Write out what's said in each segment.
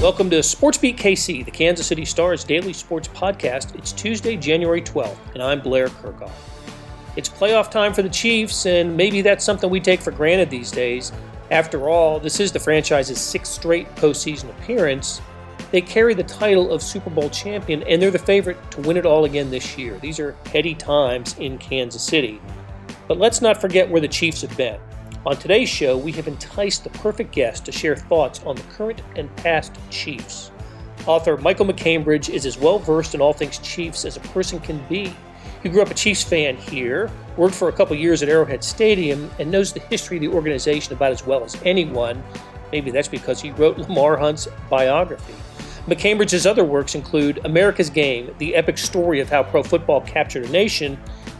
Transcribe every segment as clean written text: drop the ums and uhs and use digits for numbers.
Welcome to SportsBeat KC, the Kansas City Star's daily sports podcast. It's Tuesday, January 12th, and I'm Blair Kerkhoff. It's playoff time for the Chiefs, and maybe that's something we take for granted these days. After all, this is the franchise's sixth straight postseason appearance. They carry the title of Super Bowl champion, and they're the favorite to win it all again this year. These are heady times in Kansas City. But let's not forget where the Chiefs have been. On today's show, we have enticed the perfect guest to share thoughts on the current and past Chiefs. Author Michael MacCambridge is as well versed in all things Chiefs as a person can be. He grew up a Chiefs fan here, worked for a couple years at Arrowhead Stadium, and knows the history of the organization about as well as anyone. Maybe that's because he wrote Lamar Hunt's biography. MacCambridge's other works include America's Game, the epic story of how pro football captured a nation,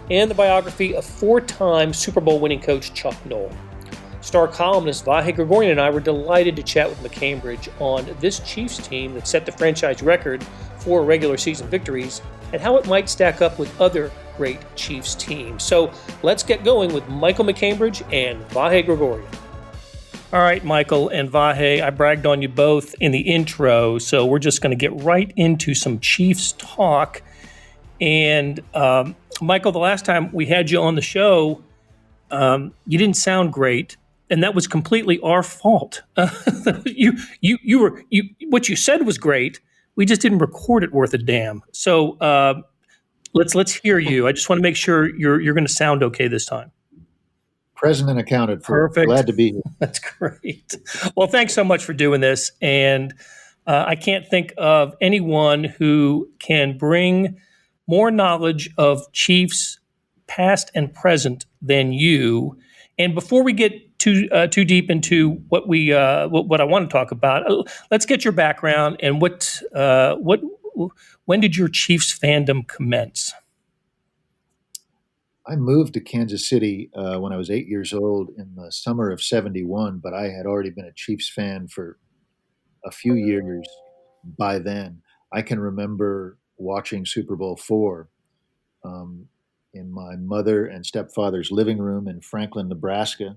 and the biography of four-time Super Bowl winning coach Chuck Noll. Star columnist Vahe Gregorian and I were delighted to chat with MacCambridge on this Chiefs team that set the franchise record for regular season victories and how it might stack up with other great Chiefs teams. So let's get going with Michael MacCambridge and Vahe Gregorian. All right, Michael and Vahe, I bragged on you both in the intro, so we're just going to get right into some Chiefs talk. And Michael, the last time we had you on the show, you didn't sound great. And that was completely our fault. What you said was great. We just didn't record it worth a damn. So let's hear you. I just want to make sure you're going to sound okay this time. Present and accounted for. Perfect. Glad to be here. That's great. Well, thanks so much for doing this. And I can't think of anyone who can bring more knowledge of Chiefs past and present than you. And before we get too deep into what I want to talk about, let's get your background and when did your Chiefs fandom commence? I moved to Kansas City when I was 8 years old in the summer of '71, but I had already been a Chiefs fan for a few years by then. I can remember watching Super Bowl IV in my mother and stepfather's living room in Franklin, Nebraska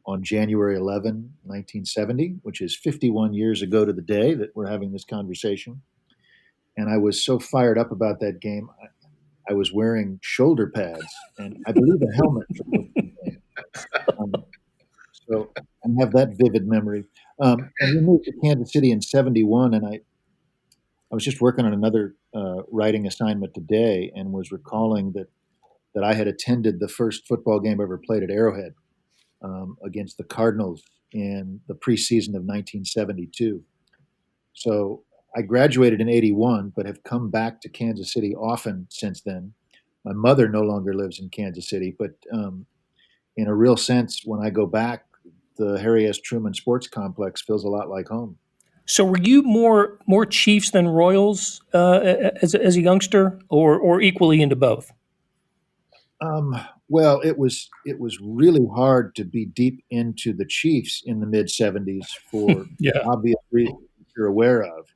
on January 11, 1970, which is 51 years ago to the day that we're having this conversation. And I was so fired up about that game. I was wearing shoulder pads and I believe a helmet. So I have that vivid memory. And we moved to Kansas City in '71, and I was just working on another writing assignment today and was recalling that I had attended the first football game I ever played at Arrowhead against the Cardinals in the preseason of 1972. So I graduated in '81, but have come back to Kansas City often since then. My mother no longer lives in Kansas City, but in a real sense, when I go back, the Harry S. Truman Sports Complex feels a lot like home. So were you more Chiefs than Royals as a youngster, or equally into both? Well, it was really hard to be deep into the Chiefs in the mid '70s for obvious reasons you're aware of.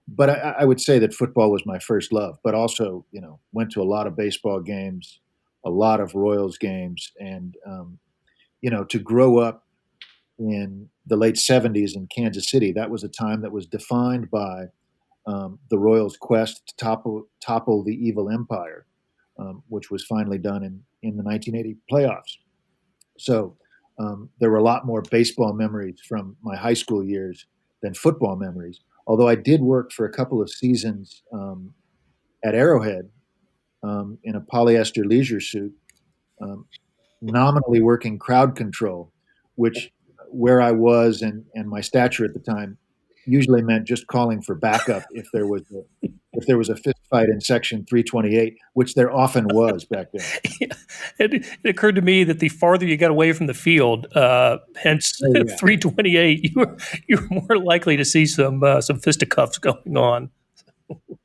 But I would say that football was my first love, but also, went to a lot of baseball games, a lot of Royals games, and, to grow up in the late '70s in Kansas City, that was a time that was defined by the Royals' quest to topple the evil empire. Which was finally done in the 1980 playoffs. So there were a lot more baseball memories from my high school years than football memories, although I did work for a couple of seasons at Arrowhead in a polyester leisure suit, nominally working crowd control, which where I was and my stature at the time usually meant just calling for backup if there was a fist fight in section 328, which there often was back then. It occurred to me that the farther you got away from the field, hence 328, you were more likely to see some fisticuffs going on.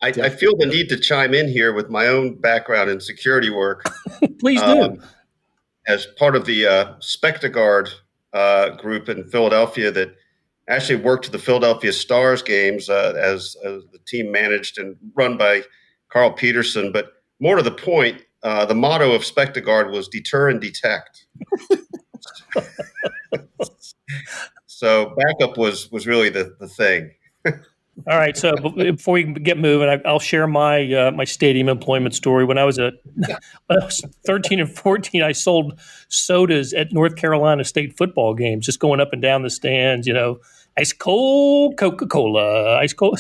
I feel the need to chime in here with my own background in security work. Please do. As part of the Spectagard group in Philadelphia that actually worked the Philadelphia Stars games as the team managed and run by Carl Peterson. But more to the point, the motto of Spectagard was deter and detect. So backup was really the thing. All right. So before we get moving, I'll share my my stadium employment story. When I was 13 and 14, I sold sodas at North Carolina State football games, just going up and down the stands. Ice cold Coca-Cola, ice cold.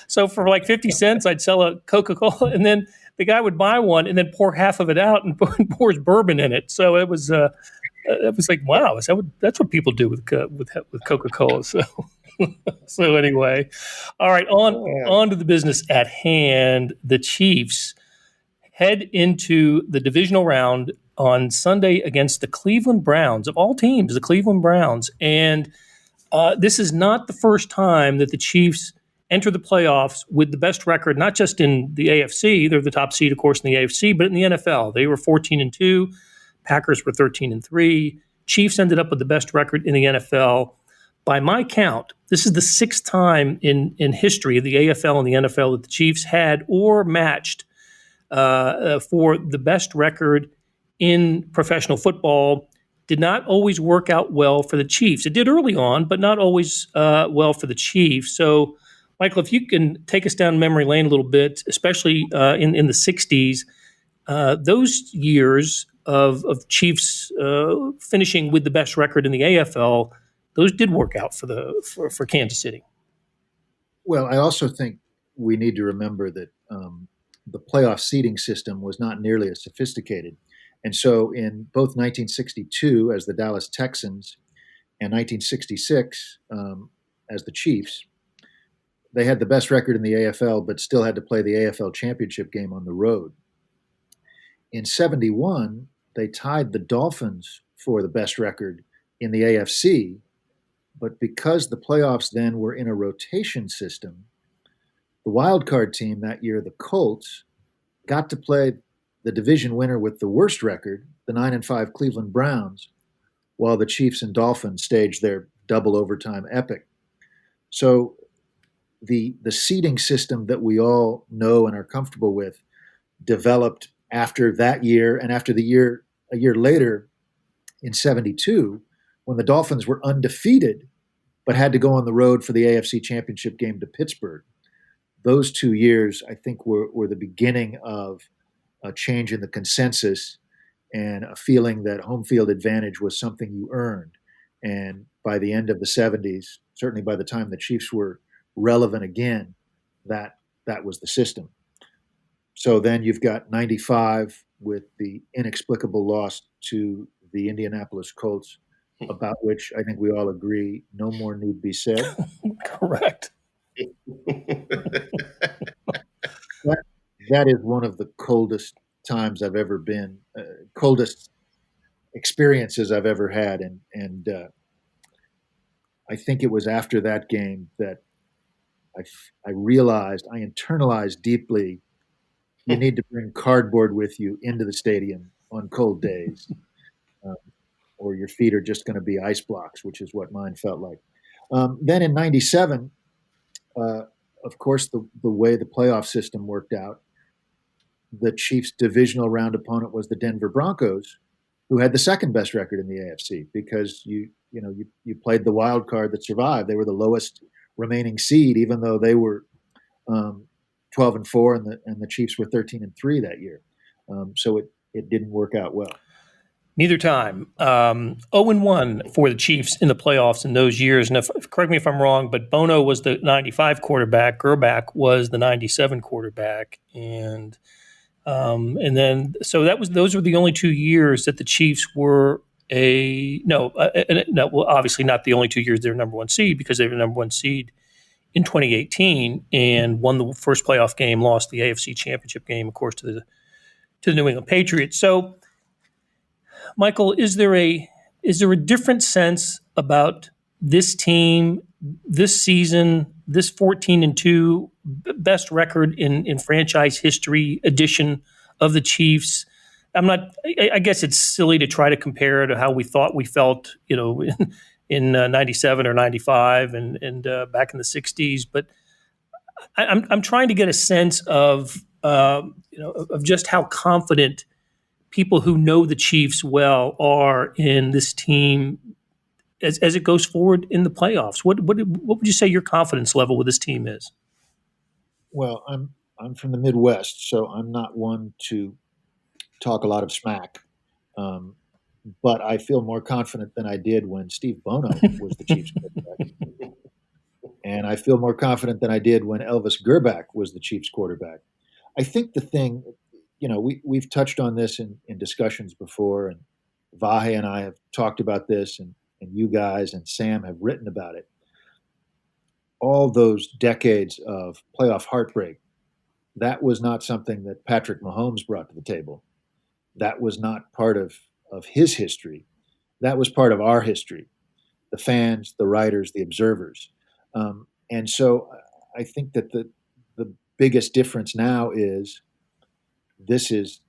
So for like 50 cents, I'd sell a Coca-Cola, and then the guy would buy one and then pour half of it out and pours bourbon in it. So it was like, wow, that's what people do with Coca-Cola. So anyway, all right, on to the business at hand. The Chiefs head into the divisional round on Sunday against the Cleveland Browns, of all teams, the Cleveland Browns. And this is not the first time that the Chiefs enter the playoffs with the best record, not just in the AFC, they're the top seed, of course, in the AFC, but in the NFL. They were 14-2, Packers were 13-3. Chiefs ended up with the best record in the NFL. By my count, this is the sixth time in history of the AFL and the NFL that the Chiefs had or matched for the best record in professional football. Did not always work out well for the Chiefs. It did early on, but not always well for the Chiefs. So, Michael, if you can take us down memory lane a little bit, especially in the 60s, those years of Chiefs finishing with the best record in the AFL, those did work out for Kansas City. Well, I also think we need to remember that the playoff seeding system was not nearly as sophisticated. And so in both 1962 as the Dallas Texans and 1966 as the Chiefs, they had the best record in the AFL, but still had to play the AFL championship game on the road. In 71, they tied the Dolphins for the best record in the AFC, but because the playoffs then were in a rotation system, the wild card team that year, the Colts, got to play the division winner with the worst record, the 9-5 Cleveland Browns, while the Chiefs and Dolphins staged their double overtime epic. So the seeding system that we all know and are comfortable with developed after that year, and after a year later in 72, when the Dolphins were undefeated but had to go on the road for the AFC Championship game to Pittsburgh. Those 2 years, I think, were the beginning of a change in the consensus and a feeling that home field advantage was something you earned. And by the end of the 70s, certainly by the time the Chiefs were relevant again, that was the system. So then you've got 95 with the inexplicable loss to the Indianapolis Colts, about which I think we all agree no more need be said. Correct. That is one of the coldest times I've ever been, coldest experiences I've ever had. And I think it was after that game that I realized, I internalized deeply, you need to bring cardboard with you into the stadium on cold days, or your feet are just going to be ice blocks, which is what mine felt like. Then in 97, of course, the way the playoff system worked out, the Chiefs' divisional round opponent was the Denver Broncos, who had the second best record in the AFC because you played the wild card that survived. They were the lowest remaining seed, even though they were 12-4 and the Chiefs were 13-3 that year. So it didn't work out well. Neither time. 0-1 for the Chiefs in the playoffs in those years. And correct me if I'm wrong, but Bono was the 95 quarterback. Gerbach was the 97 quarterback. And then those were the only 2 years that the Chiefs were obviously not the only 2 years they were number one seed, because they were number one seed in 2018 and won the first playoff game, lost the AFC Championship game, of course, to the New England Patriots. So, Michael, is there a different sense about this team, this season, this 14-2 best record in franchise history edition of the Chiefs? I guess it's silly to try to compare to how we thought we felt, in 97 or 95 and back in the 60s. But I'm trying to get a sense of just how confident people who know the Chiefs well are in this team as it goes forward in the playoffs? What would you say your confidence level with this team is? Well, I'm from the Midwest, so I'm not one to talk a lot of smack. But I feel more confident than I did when Steve Bono was the Chiefs quarterback. And I feel more confident than I did when Elvis Grbac was the Chiefs quarterback. I think the thing, we've touched on this in discussions before, and Vahe and I have talked about this, and you guys and Sam have written about it. All those decades of playoff heartbreak, that was not something that Patrick Mahomes brought to the table. That was not part of his history. That was part of our history, the fans, the writers, the observers. And so I think that the biggest difference now is this is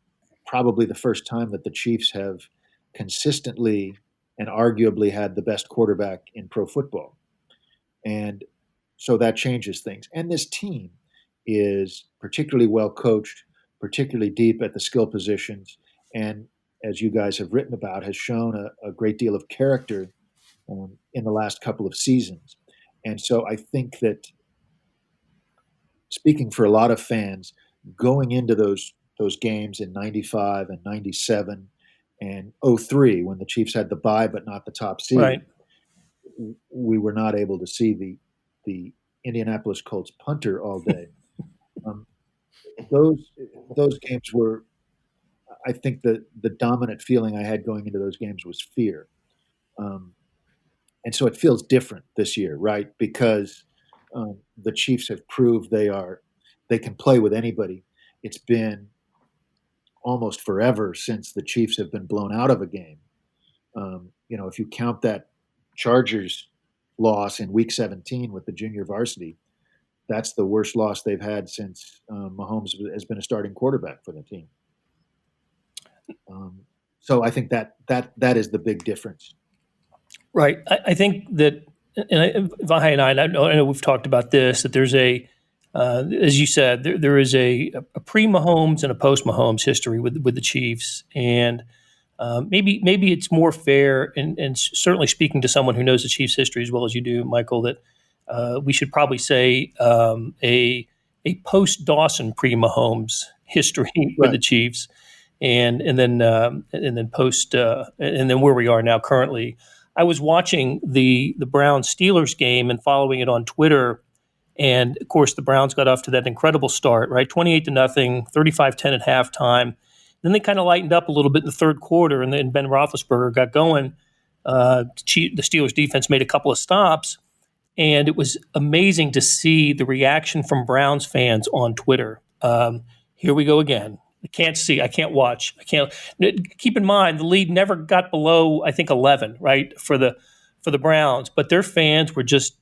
probably the first time that the Chiefs have consistently and arguably had the best quarterback in pro football. And so that changes things. And this team is particularly well coached, particularly deep at the skill positions, and as you guys have written about, has shown a great deal of character in the last couple of seasons. And so I think that, speaking for a lot of fans, going into those games in 95 and 97 and 03, when the Chiefs had the bye but not the top seed, right, we were not able to see the Indianapolis Colts punter all day. Those games were, I think, the dominant feeling I had going into those games was fear. And so it feels different this year, right? Because the Chiefs have proved they can play with anybody. It's been almost forever since the Chiefs have been blown out of a game. If you count that Chargers loss in Week 17 with the junior varsity, that's the worst loss they've had since Mahomes has been a starting quarterback for the team. So I think that is the big difference. Right. I think that, and Vahe and I know we've talked about this, that there's as you said, there is a pre-Mahomes and a post-Mahomes history with the Chiefs, and maybe it's more fair, and certainly speaking to someone who knows the Chiefs' history as well as you do, Michael, that we should probably say a post-Dawson, pre-Mahomes history with the Chiefs, and then post and then where we are now currently. I was watching the Browns Steelers game and following it on Twitter. And of course, the Browns got off to that incredible start, right? 28-0, 35-10 at halftime. Then they kind of lightened up a little bit in the third quarter, and then Ben Roethlisberger got going. The Steelers defense made a couple of stops, and it was amazing to see the reaction from Browns fans on Twitter. Here we go again. I can't see. I can't watch. I can't. Keep in mind, the lead never got below, I think, 11, right, for the Browns. But their fans were just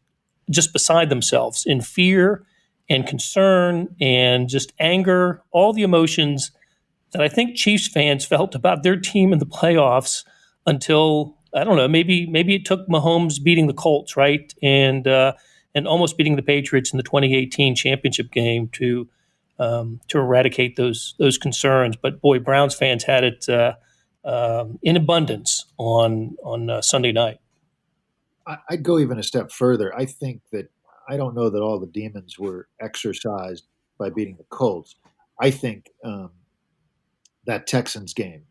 beside themselves in fear and concern and just anger, all the emotions that I think Chiefs fans felt about their team in the playoffs until, I don't know, maybe it took Mahomes beating the Colts, right, and almost beating the Patriots in the 2018 championship game to eradicate those concerns. But boy, Browns fans had it in abundance on Sunday night. I'd go even a step further. I think that I don't know that all the demons were exorcised by beating the Colts. I think that Texans game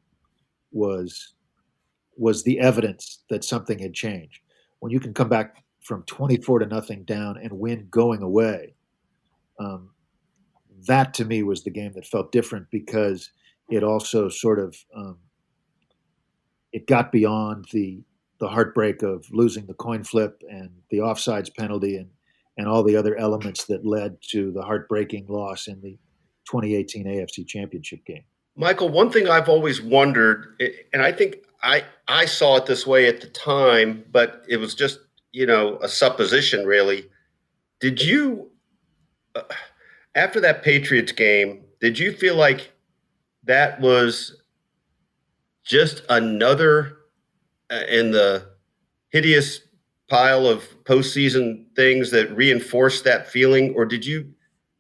was the evidence that something had changed. When you can come back from 24-0 down and win going away, that to me was the game that felt different, because it also sort of it got beyond the heartbreak of losing the coin flip and the offsides penalty and all the other elements that led to the heartbreaking loss in the 2018 AFC Championship game. Michael, one thing I've always wondered, and I think I saw it this way at the time, but it was just, a supposition really. Did you, after that Patriots game, did you feel like that was just another in the hideous pile of postseason things that reinforced that feeling? Or did you,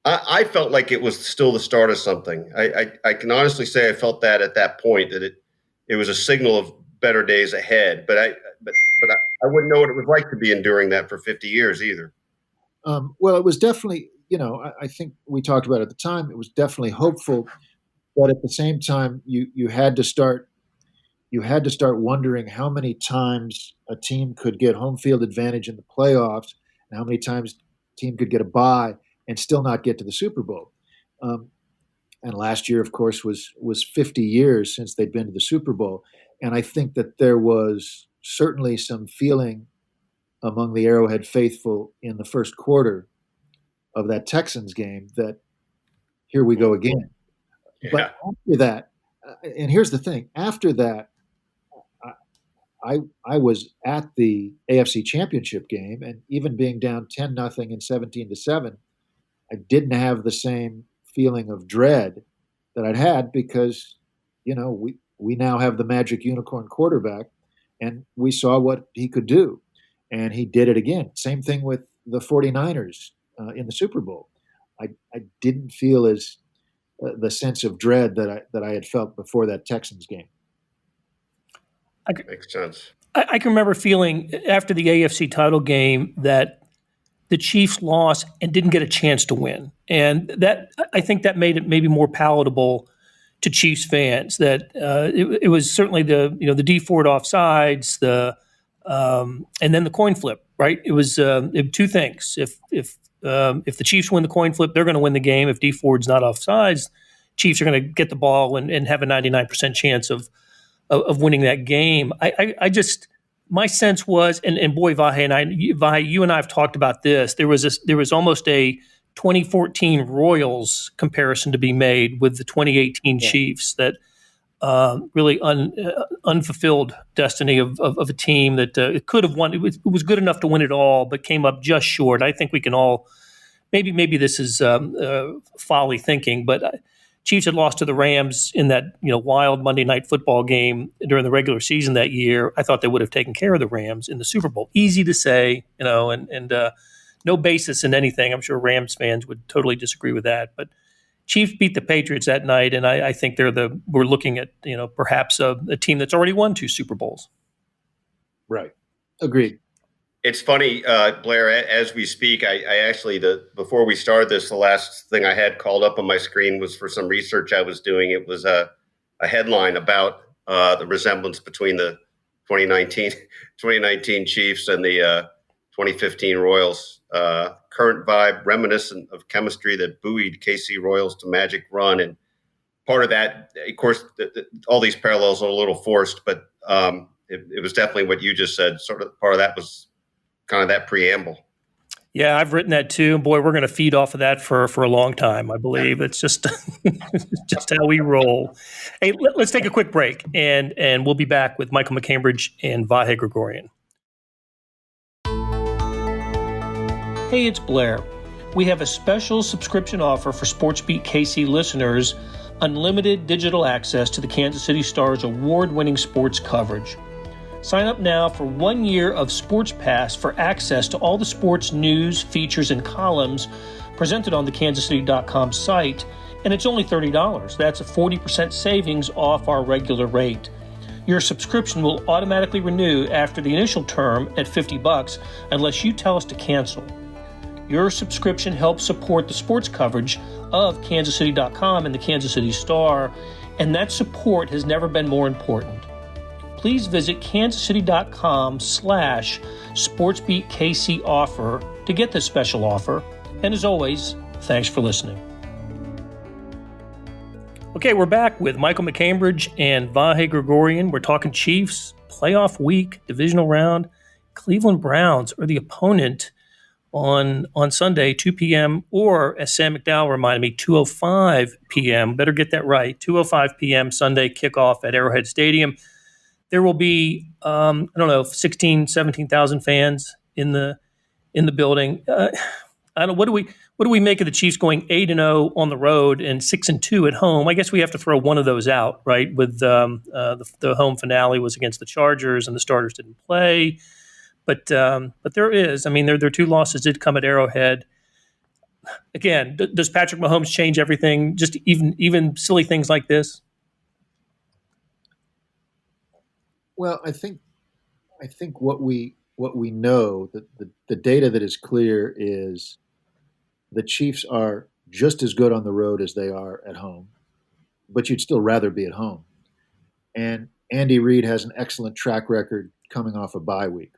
I felt like it was still the start of something. I can honestly say I felt that at that point, that it was a signal of better days ahead. But I wouldn't know what it was like to be enduring that for 50 years either. Well, it was definitely, I think we talked about it at the time. It was definitely hopeful, but at the same time, you had to start wondering how many times a team could get home field advantage in the playoffs, and how many times a team could get a bye and still not get to the Super Bowl. And last year, of course, was 50 years since they'd been to the Super Bowl, and I think that there was certainly some feeling among the Arrowhead faithful in the first quarter of that Texans game that here we go again. Yeah. But after that, and here's the thing, after that, I was at the AFC Championship game, and even being down 10-0 and 17-7, I didn't have the same feeling of dread that I'd had because, we now have the magic unicorn quarterback, and we saw what he could do, and he did it again. Same thing with the 49ers in the Super Bowl. I didn't feel as the sense of dread that I had felt before that Texans game. Makes sense. I can remember feeling after the AFC title game that the Chiefs lost and didn't get a chance to win. And that, I think that made it maybe more palatable to Chiefs fans, that it was certainly the Dee Ford offsides, and then the coin flip, right? It was two things. If the Chiefs win the coin flip, they're going to win the game. If Dee Ford's not offsides, Chiefs are going to get the ball and have a 99% chance of winning that game. I just, my sense was, and boy, Vahe, you and I have talked about this. There was almost a 2014 Royals comparison to be made with the 2018 Chiefs, that really unfulfilled destiny of a team that it could have won. It was good enough to win it all, but came up just short. I think we can all, maybe this is folly thinking, but Chiefs had lost to the Rams in that wild Monday Night Football game during the regular season that year. I thought they would have taken care of the Rams in the Super Bowl. Easy to say, and no basis in anything. I'm sure Rams fans would totally disagree with that. But Chiefs beat the Patriots that night, and I think we're looking at perhaps a team that's already won 2 Super Bowls. Right. Agreed. It's funny, Blair, as we speak, I actually, before we started this, the last thing I had called up on my screen was for some research I was doing. It was a headline about the resemblance between the 2019 Chiefs and the 2015 Royals. Current vibe reminiscent of chemistry that buoyed KC Royals to magic run. And part of that, of course, all these parallels are a little forced, but it was definitely what you just said. Sort of part of that was kind of that preamble. Yeah, I've written that too. Boy, we're going to feed off of that for a long time, I believe. It's just just how we roll. Hey, let's take a quick break, and we'll be back with Michael MacCambridge and Vahe Gregorian. Hey, it's Blair. We have a special subscription offer for SportsBeat KC listeners, unlimited digital access to the Kansas City Stars' award-winning sports coverage. Sign up now for 1 year of Sports Pass for access to all the sports news, features, and columns presented on the kansascity.com site, and it's only $30. That's a 40% savings off our regular rate. Your subscription will automatically renew after the initial term at $50 unless you tell us to cancel. Your subscription helps support the sports coverage of kansascity.com and the Kansas City Star, and that support has never been more important. Please visit kansascity.com/SportsBeatKC offer to get this special offer. And as always, thanks for listening. Okay, we're back with Michael MacCambridge and Vahe Gregorian. We're talking Chiefs, playoff week, divisional round. Cleveland Browns are the opponent on Sunday, 2 p.m., or as Sam McDowell reminded me, 2:05 p.m. Better get that right. 2:05 p.m. Sunday kickoff at Arrowhead Stadium. There will be, 17,000 fans in the building. I don't know. What do we make of the Chiefs going 8-0 on the road and 6-2 at home? I guess we have to throw one of those out, right? With the home finale was against the Chargers and the starters didn't play. But there is. I mean, their 2 losses did come at Arrowhead. Again, does Patrick Mahomes change everything? Just even silly things like this? Well, I think what we what we know, the data that is clear is the Chiefs are just as good on the road as they are at home, but you'd still rather be at home. And Andy Reid has an excellent track record coming off a bye week.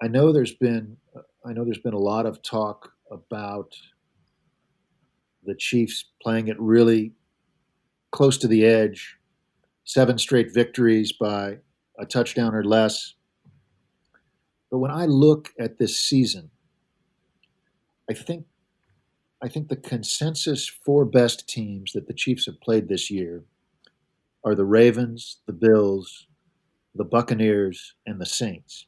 I know there's been a lot of talk about the Chiefs playing it really close to the edge, 7 straight victories by a touchdown or less. But when I look at this season, I think the consensus 4 best teams that the Chiefs have played this year are the Ravens, the Bills, the Buccaneers, and the Saints.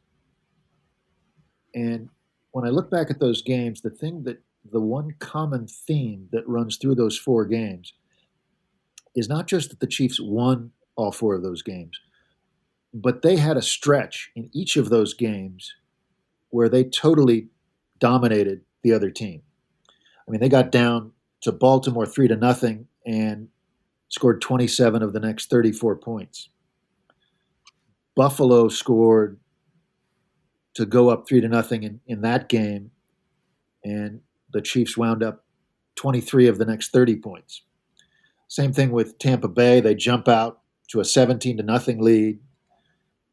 And when I look back at those games, the one common theme that runs through those 4 games is not just that the Chiefs won all 4 of those games, but they had a stretch in each of those games where they totally dominated the other team. I mean, they got down to Baltimore 3-0 and scored 27 of the next 34 points. Buffalo scored to go up 3-0 in that game, and the Chiefs wound up 23 of the next 30 points. Same thing with Tampa Bay. They jump out to a 17-0 lead,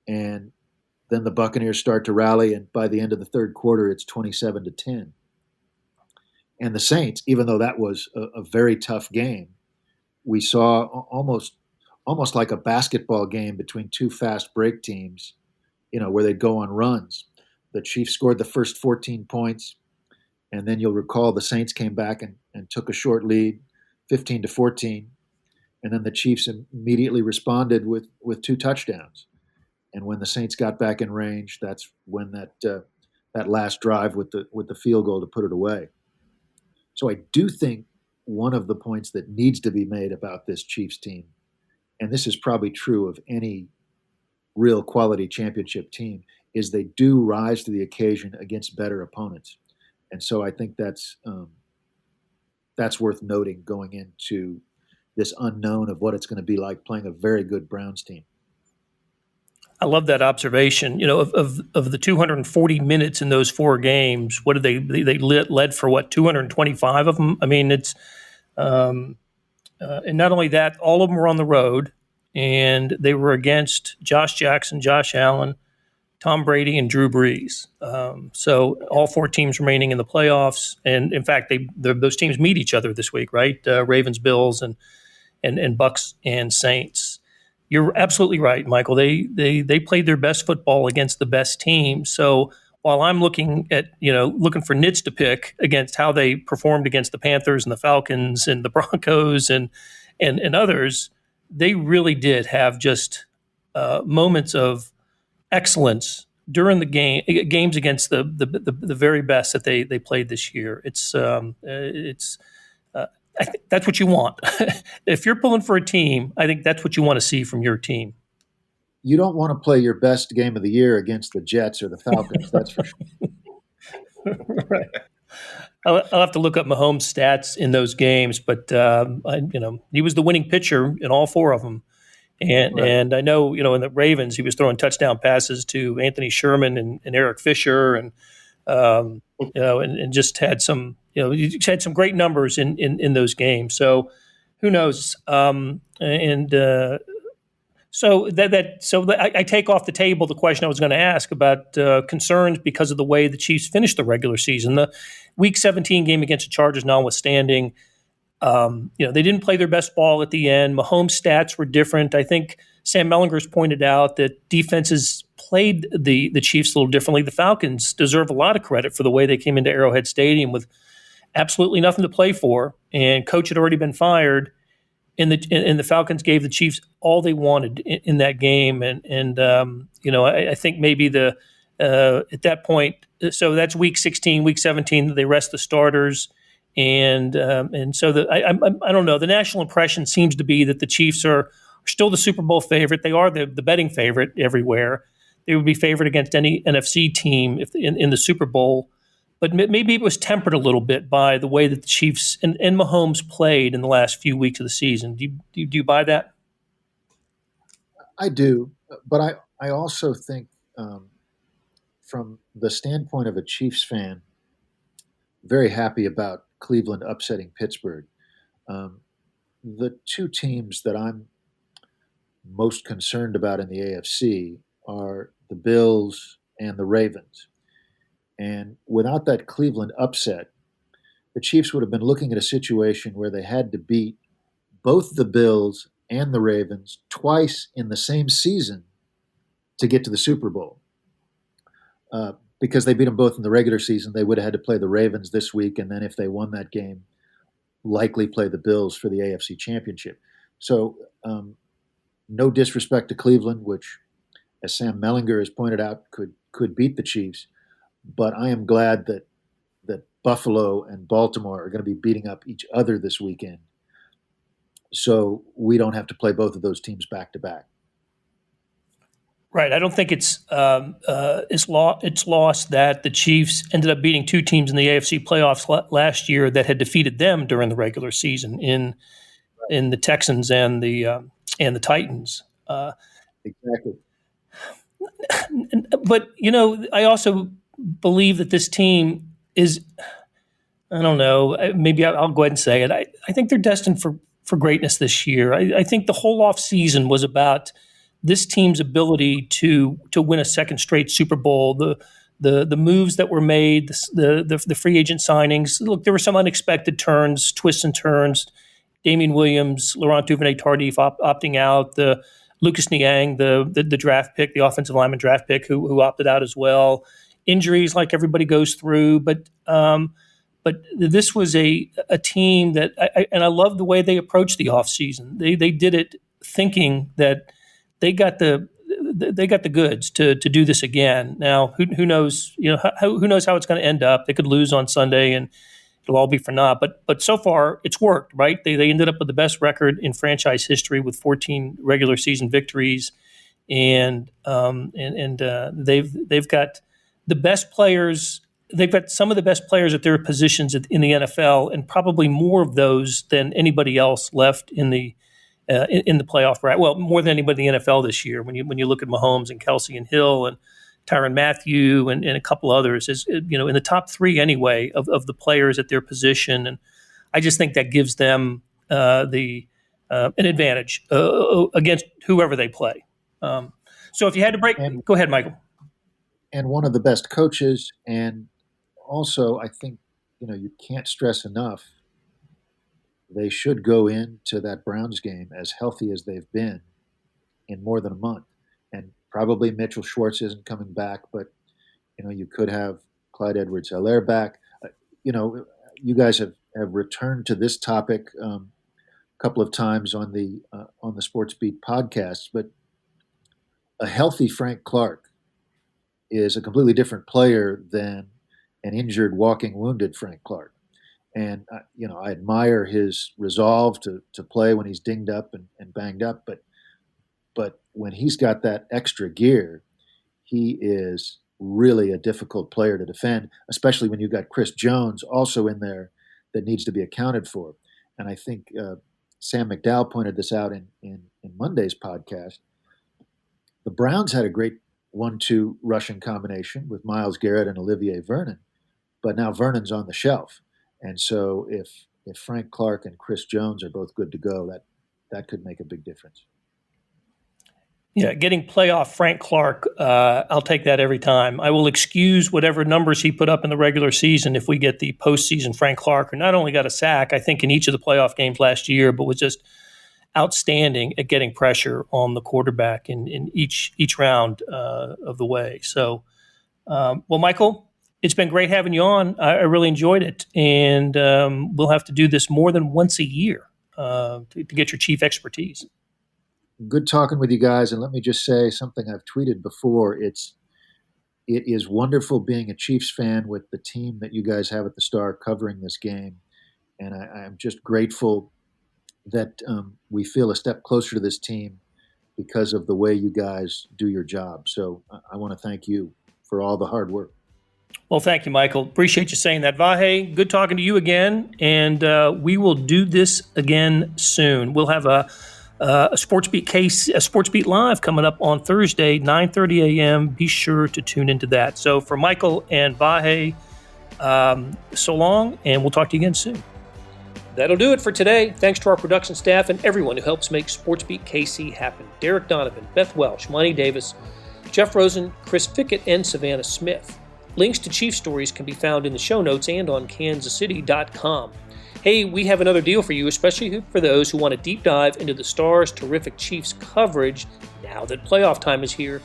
and then the Buccaneers start to rally, and by the end of the third quarter, it's 27-10. And the Saints, even though that was a very tough game, we saw almost like a basketball game between 2 fast break teams, where they'd go on runs. The Chiefs scored the first 14 points, and then you'll recall the Saints came back and took a short lead, 15-14, and then the Chiefs immediately responded with 2 touchdowns. And when the Saints got back in range, that's when that last drive with the field goal to put it away. So I do think one of the points that needs to be made about this Chiefs team, and this is probably true of any real quality championship team, is they do rise to the occasion against better opponents. And so I think that's worth noting going into this unknown of what it's going to be like playing a very good Browns team. I love that observation. Of the 240 minutes in those 4 games, what did they led for what, 225 of them? I mean, it's and not only that, all of them were on the road, and they were against Josh Jackson, Josh Allen, Tom Brady, and Drew Brees. So all 4 teams remaining in the playoffs, and in fact, those teams meet each other this week, right? Ravens, Bills, and Bucks and Saints. You're absolutely right, Michael. They played their best football against the best team. So while I'm looking for nits to pick against how they performed against the Panthers and the Falcons and the Broncos and others, they really did have just moments of excellence during the games against the very best that they played this year. I think that's what you want. If you're pulling for a team, I think that's what you want to see from your team. You don't want to play your best game of the year against the Jets or the Falcons, that's for sure. Right. I'll have to look up Mahomes' stats in those games, but he was the winning pitcher in all 4 of them. And I know, in the Ravens, he was throwing touchdown passes to Anthony Sherman and Eric Fisher, and just had some, he had some great numbers in those games. So who knows? So I take off the table the question I was going to ask about concerns because of the way the Chiefs finished the regular season. The Week 17 game against the Chargers notwithstanding, they didn't play their best ball at the end. Mahomes' stats were different. I think Sam Mellinger's pointed out that defenses played the Chiefs a little differently. The Falcons deserve a lot of credit for the way they came into Arrowhead Stadium with absolutely nothing to play for, and coach had already been fired. And the Falcons gave the Chiefs all they wanted in that game, I think maybe at that point, so that's Week 16, Week 17, they rest the starters, and so I don't know. The national impression seems to be that the Chiefs are still the Super Bowl favorite. They are the betting favorite everywhere. They would be favored against any NFC team in the Super Bowl. But maybe it was tempered a little bit by the way that the Chiefs and Mahomes played in the last few weeks of the season. Do you buy that? I do, but I also think from the standpoint of a Chiefs fan, very happy about Cleveland upsetting Pittsburgh. The two teams that I'm most concerned about in the AFC are the Bills and the Ravens. And without that Cleveland upset, the Chiefs would have been looking at a situation where they had to beat both the Bills and the Ravens twice in the same season to get to the Super Bowl. Because they beat them both in the regular season, they would have had to play the Ravens this week, and then if they won that game, likely play the Bills for the AFC Championship. So no disrespect to Cleveland, which, as Sam Mellinger has pointed out, could beat the Chiefs, but I am glad that Buffalo and Baltimore are going to be beating up each other this weekend, so we don't have to play both of those teams back to back. Right. I don't think it's lost that the Chiefs ended up beating two teams in the AFC playoffs last year that had defeated them during the regular season in the Texans and the Titans. Exactly. But I also believe that this team is, I don't know, maybe I'll go ahead and say it. I think they're destined for greatness this year. I think the whole off season was about this team's ability to win a second straight Super Bowl. The moves that were made, the free agent signings. Look, there were some unexpected twists and turns. Damian Williams, Laurent Duvernay-Tardif opting out. The Lucas Niang, the draft pick, the offensive lineman draft pick, who opted out as well. Injuries, like everybody goes through, but this was a team that I love the way they approached the offseason. They did it thinking that they got the goods to do this again. Now, who knows? Who knows how it's going to end up? They could lose on Sunday, and it'll all be for naught. But so far, it's worked, right? They ended up with the best record in franchise history with 14 regular season victories, and they've got the best players. They've got some of the best players at their positions in the NFL, and probably more of those than anybody else left in the playoff bracket. Well, more than anybody in the NFL this year. When you look at Mahomes and Kelsey and Hill and Tyrann Mathieu and a couple others, is in the top three anyway of the players at their position, and I just think that gives them an advantage against whoever they play. So if you had to break, go ahead, Michael. And one of the best coaches, and also I think you can't stress enough, they should go into that Browns game as healthy as they've been in more than a month. And probably Mitchell Schwartz isn't coming back, but you could have Clyde Edwards-Helaire back. You guys have returned to this topic a couple of times on the SportsBeat podcast, but a healthy Frank Clark is a completely different player than an injured, walking, wounded Frank Clark. And, I admire his resolve to play when he's dinged up and banged up. But when he's got that extra gear, he is really a difficult player to defend, especially when you've got Chris Jones also in there that needs to be accounted for. And I think Sam McDowell pointed this out in Monday's podcast. The Browns had a great 1-2 rushing combination with Myles Garrett and Olivier Vernon, but now Vernon's on the shelf. And so if Frank Clark and Chris Jones are both good to go, that could make a big difference. Yeah, getting playoff Frank Clark, I'll take that every time. I will excuse whatever numbers he put up in the regular season if we get the postseason Frank Clark, who not only got a sack, I think, in each of the playoff games last year, but was just outstanding at getting pressure on the quarterback in each round of the way. So, well, Michael, it's been great having you on. I really enjoyed it, and we'll have to do this more than once a year to get your chief expertise. Good talking with you guys, and let me just say something I've tweeted before. It is wonderful being a Chiefs fan with the team that you guys have at the Star covering this game, and I'm just grateful that we feel a step closer to this team because of the way you guys do your job. So I want to thank you for all the hard work. Well, thank you, Michael. Appreciate you saying that. Vahe, good talking to you again, and we will do this again soon. We'll have A SportsBeat KC, a SportsBeat Live coming up on Thursday, 9:30 a.m. Be sure to tune into that. So for Michael and Vahe, so long, and we'll talk to you again soon. That'll do it for today. Thanks to our production staff and everyone who helps make SportsBeat KC happen. Derek Donovan, Beth Welsh, Monty Davis, Jeff Rosen, Chris Fickett, and Savannah Smith. Links to Chiefs stories can be found in the show notes and on kansascity.com. Hey, we have another deal for you, especially for those who want a deep dive into the Stars' terrific Chiefs coverage now that playoff time is here.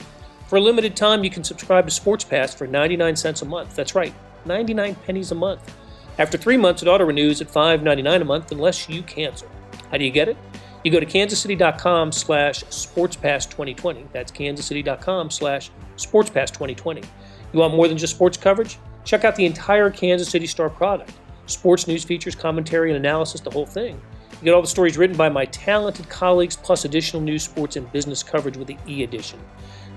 For a limited time, you can subscribe to SportsPass for 99 cents a month. That's right, 99 pennies a month. After 3 months, it auto-renews at $5.99 a month unless you cancel. How do you get it? You go to kansascity.com/SportsPass2020. That's kansascity.com/SportsPass2020. You want more than just sports coverage? Check out the entire Kansas City Star product. Sports news features, commentary, and analysis, the whole thing. You get all the stories written by my talented colleagues, plus additional news, sports, and business coverage with the e-edition.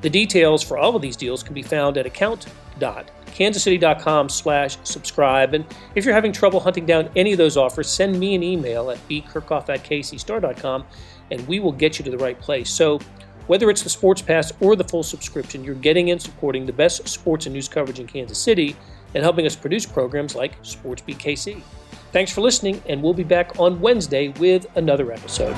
The details for all of these deals can be found at account.kansascity.com/subscribe. And if you're having trouble hunting down any of those offers, send me an email at bkerkhoff@kcstar.com, and we will get you to the right place. So whether it's the Sports Pass or the full subscription, you're getting and supporting the best sports and news coverage in Kansas City and helping us produce programs like SportsBeat KC. Thanks for listening, and we'll be back on Wednesday with another episode.